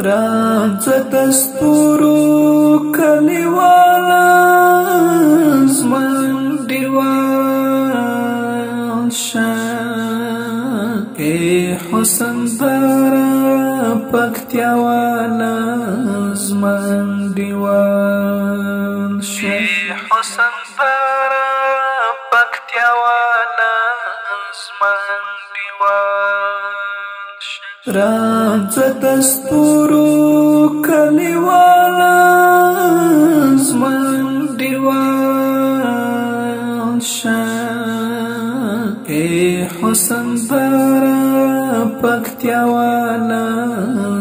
راځه دستورو کلیوالا زمن دیوال شه ای حسن دارا پکتیا والا زمن دیوال شه ای حسن دارا پکتیا والا زمن دیوال راځه دستورو کلیوالا زمن دیوال شه ای حسن دارا پکتیا والا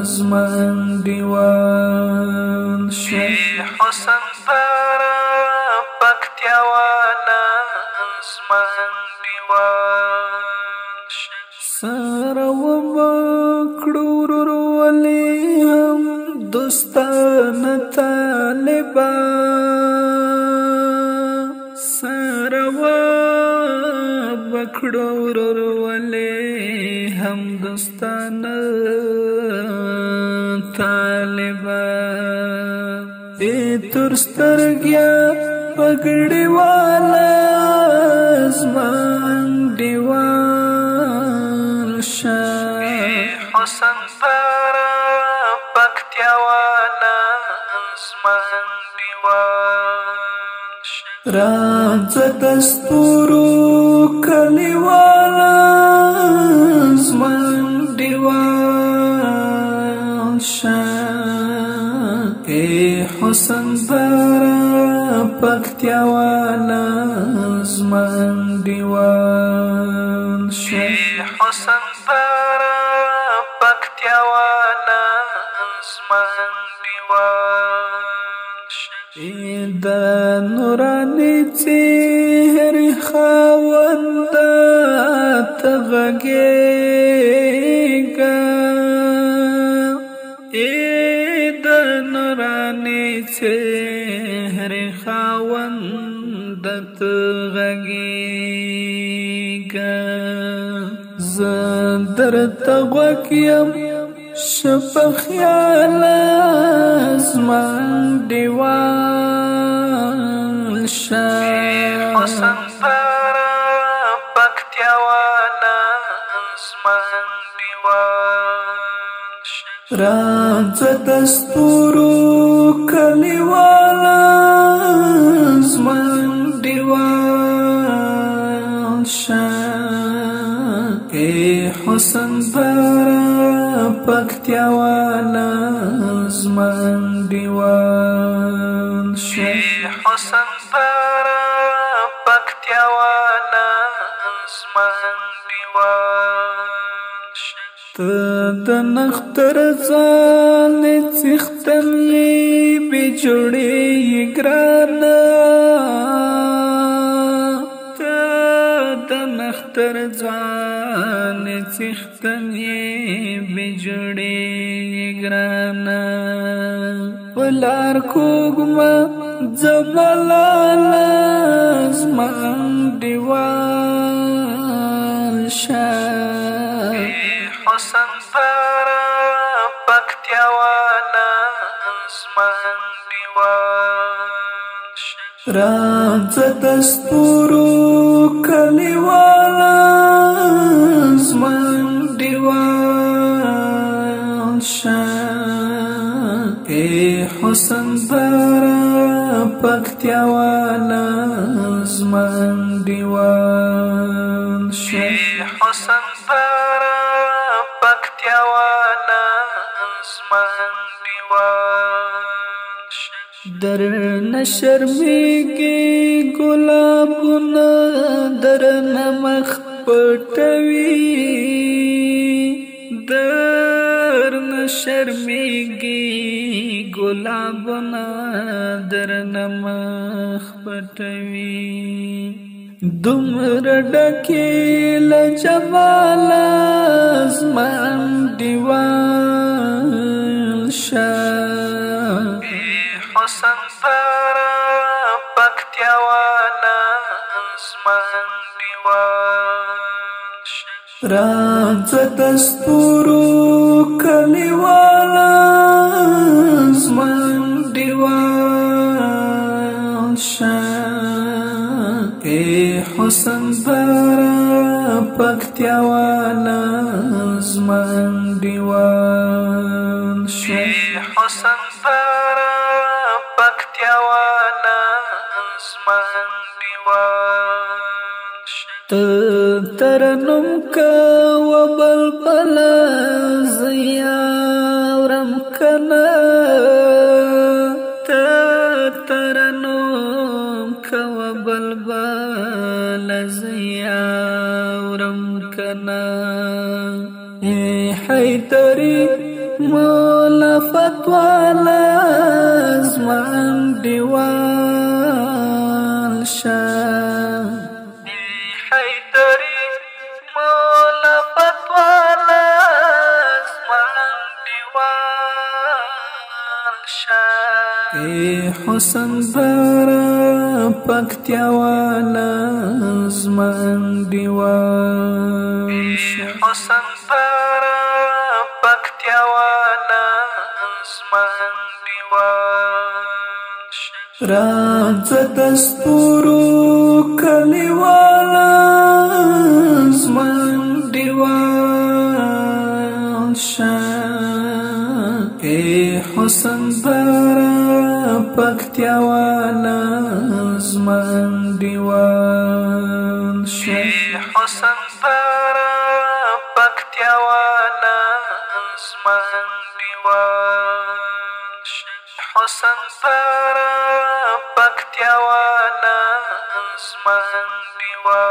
زمن دیوال شه ای حسن دارا پکتیا والا زمن دیوال شه سره وکړو ولې هم دوستان طالبا سره وکړو ولې هم دوستان طالبا ای تور سترګیا پګړې والا زمان دیوال شه حسن دارا پکتیا والا زمن دیوال شه راځه دستورو کلیوالا زمن دیوال شه ای حسن دارا پکتیا والا زمن دیوال شه ای حسن دارا پکتیا والا زمن دیوال شه ای د نورانی چهرې خاوند ته غږېږه ای د نورانی چهرې خاوند ته غږېږه زه درته غوږ یم شه په خیاله زمن دیوال شه حسن دارا پکتیا والا زمن دیوال شه راځه دستورو کلیوالا زمن دیوال شه ای حسن دارا پکتیا والا زمن دیوال شه ای حسن دارا پکتیا والا زمن دیوال شه ته د نختر ځان څښتن یې بې جوړې ګرانه ته د نختر ځان څښتن یې بې جوړې ګرانه ولار کوګما زملاله زمن دیوال شه حسن دارا پکتیا والا زمن دیوال شه راځه دستورو کلیوالا زمن دیوال شه ای حسن دارا پکتیا والا زمن دیوال شه ای حسن دارا پکتیا والا زمن دیوال شه در نشرمیږي ګلابونه در نمخ پټوي در نشرمیږي ګلابونه در نمخ پټوي دومره ډکې له جماله زمن دیوال شه حسن دارا پکتیا والا زمن دیوال شه راځه دستورو کلیوالا حسن بارا پکتیا والا زمان دیوان حسن بارا پکتیا والا زمان دیوان ترنم کا وبلبل زیارم کنا ترنم کا وبلبل زیارم کنا اے حیدری مولا فتوالا زمان دیوان شاه حسن بارا پکتیا والا زمان دیوان حسن بارا پکتیا والا زمان دیوان راځه دستورو کلی والا زمان دیوان شاه حسن بارا پکتیا والا زمان دیوان حسن بارا پکتیا والا زمان دیوان حسن بارا پکتیا والا زمان دیوان